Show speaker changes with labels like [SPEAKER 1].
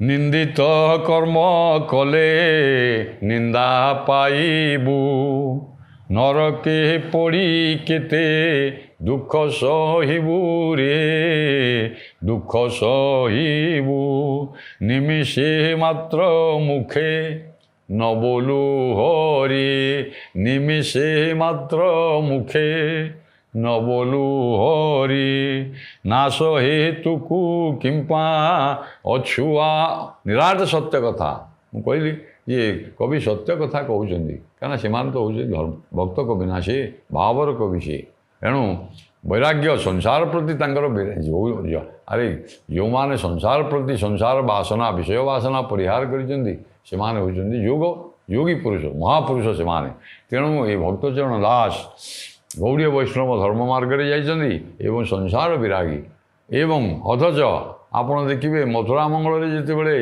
[SPEAKER 1] নিন্দিত কর্ম কলে নিন্দা পাইবু, নরকে পড়ি কেতে দুঃখ সহিবু রে, দুঃখ সহিবু। নিমিষে মাত্র মুখে ন বলু হরি, নিমিষে মাত্র মুখে ন বলু হরি। ନାଶ ହେତୁକୁ କିମ୍ପା ଅଛୁଆ। ନିରାଟ ସତ୍ୟ କଥା ମୁଁ କହିଲି ଯେ କବି ସତ୍ୟ କଥା କହୁଛନ୍ତି, କାରଣ ସେମାନେ ତ ହେଉଛନ୍ତି ଭକ୍ତ କବି ନା, ସେ ଭାବର କବି ସିଏ। ଏଣୁ ବୈରାଗ୍ୟ ସଂସାର ପ୍ରତି ତାଙ୍କର ଆରେ ଯେଉଁମାନେ ସଂସାର ପ୍ରତି ସଂସାର ବାସନା ବିଷୟ ବାସନା ପରିହାର କରିଛନ୍ତି ସେମାନେ ହେଉଛନ୍ତି ଯୋଗୀ ପୁରୁଷ, ମହାପୁରୁଷ ସେମାନେ। ତେଣୁ ଏ ଭକ୍ତଚରଣ ଦାସ ଗୌଡ଼ୀୟ ବୈଷ୍ଣବ ଧର୍ମ ମାର୍ଗରେ ଯାଇଛନ୍ତି ଏବଂ ସଂସାର ବିରାଗୀ। ଏବଂ ଅଥଚ ଆପଣ ଦେଖିବେ ମଥୁରା ମଙ୍ଗଳରେ ଯେତେବେଳେ